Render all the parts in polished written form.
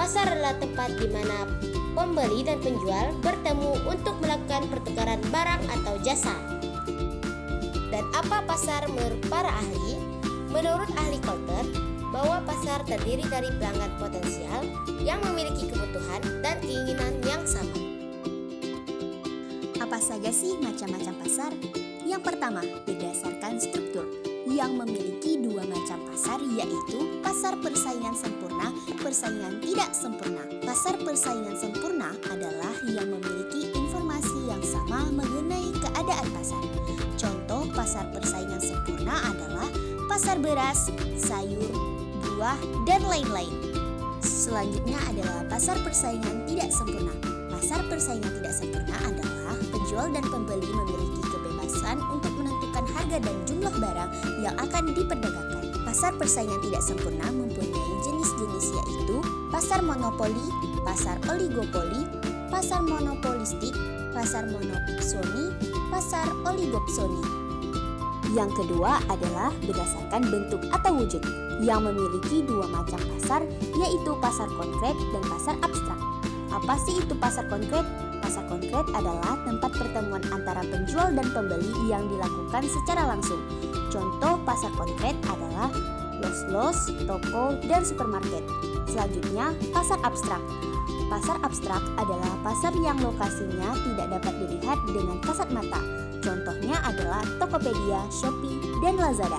pasar adalah tempat di mana pembeli dan penjual bertemu untuk melakukan pertukaran barang atau jasa. Dan apa pasar menurut para ahli? Menurut ahli Coulter, bahwa pasar terdiri dari pelanggan potensial yang memiliki kebutuhan dan keinginan yang sama. Apa saja sih macam-macam pasar? Yang pertama, berdasarkan struktur yang memiliki dua macam pasar, yaitu pasar persaingan sempurna, persaingan tidak sempurna. Pasar persaingan sempurna adalah yang memiliki informasi yang sama mengenai keadaan pasar. Contoh pasar persaingan sempurna adalah pasar beras, sayur, buah, dan lain-lain. Selanjutnya adalah pasar persaingan tidak sempurna. Pasar persaingan tidak sempurna adalah penjual dan pembeli memiliki kebebasan untuk menentukan harga dan jumlah barang yang akan diperdagangkan. Pasar persaingan tidak sempurna mempunyai jenis-jenis, yaitu pasar monopoli, pasar oligopoli, pasar monopolistik, pasar monopsoni, pasar oligopsoni. Yang kedua adalah berdasarkan bentuk atau wujud yang memiliki dua macam pasar, yaitu pasar konkret dan pasar abstrak. Apa sih itu pasar konkret? Pasar konkret adalah tempat pertemuan antara penjual dan pembeli yang dilakukan secara langsung. Contoh pasar konkret adalah los-los, toko, dan supermarket. Selanjutnya, pasar abstrak. Pasar abstrak adalah pasar yang lokasinya tidak dapat dilihat dengan kasat mata. Contohnya adalah Tokopedia, Shopee, dan Lazada.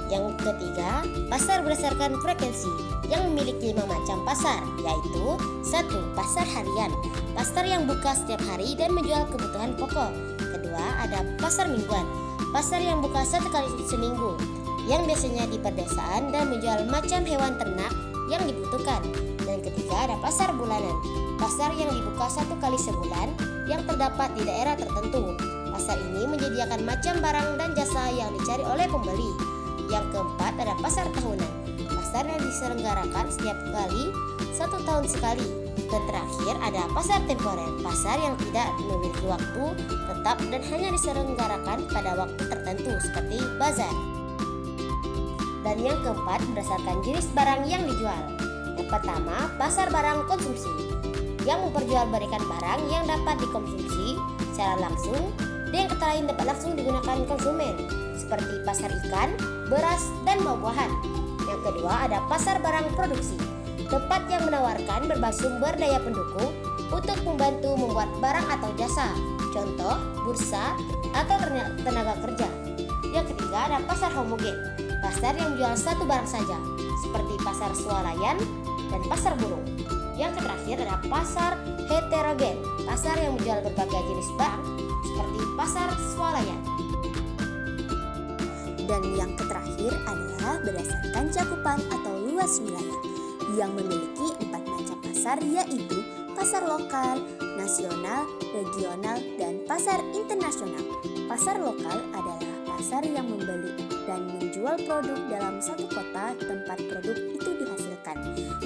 Yang ketiga, pasar berdasarkan frekuensi yang memiliki 5 macam pasar, yaitu 1. Pasar harian, pasar yang buka setiap hari dan menjual kebutuhan pokok. Kedua, ada pasar mingguan, pasar yang buka 1 kali seminggu, yang biasanya di perdesaan dan menjual macam hewan ternak yang dibutuhkan. Dan ketiga, ada pasar bulanan, pasar yang dibuka 1 kali sebulan yang terdapat di daerah tertentu. Pasar ini menyediakan macam barang dan jasa yang dicari oleh pembeli. Yang keempat, ada pasar tahunan, pasar yang diselenggarakan setiap kali 1 tahun sekali. Dan terakhir, ada pasar temporer, pasar yang tidak memiliki waktu tetap dan hanya diselenggarakan pada waktu tertentu seperti bazar. Dan yang keempat, berdasarkan jenis barang yang dijual. Yang pertama, pasar barang konsumsi yang memperjualbelikan barang yang dapat dikonsumsi secara langsung dan yang kata lain dapat langsung digunakan konsumen, seperti pasar ikan, beras, dan buah-buahan. Yang kedua, ada pasar barang produksi, tempat yang menawarkan berbagai sumber daya pendukung untuk membantu membuat barang atau jasa, contoh bursa atau tenaga kerja. Yang ketiga, ada pasar homogen, pasar yang menjual satu barang saja, seperti pasar swalayan dan pasar burung. Yang terakhir ada pasar heterogen, pasar yang menjual berbagai jenis barang seperti pasar swalayan. Dan yang terakhir adalah berdasarkan cakupan atau luas wilayah yang memiliki 4 macam pasar, yaitu pasar lokal, nasional, regional, dan pasar internasional. Pasar lokal adalah pasar yang membeli dan menjual produk dalam satu kota tempat produk itu dihasilkan.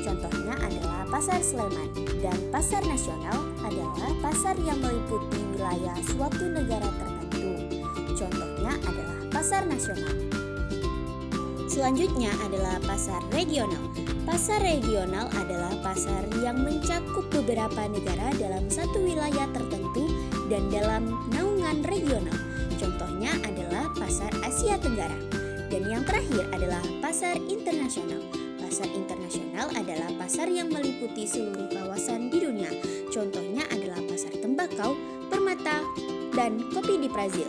Contohnya adalah pasar Sleman. Dan pasar nasional adalah pasar yang meliputi wilayah suatu negara tertentu. Contohnya adalah pasar nasional. Selanjutnya adalah pasar regional. Pasar regional adalah pasar yang mencakup beberapa negara dalam satu wilayah tertentu dan dalam naungan regional. Contohnya adalah pasar Asia Tenggara. Dan yang terakhir adalah pasar internasional. Pasar internasional adalah pasar yang meliputi seluruh kawasan di dunia. Contohnya adalah pasar tembakau, permata, dan kopi di Brazil.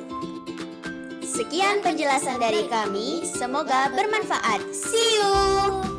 Sekian penjelasan dari kami, semoga bermanfaat. See you!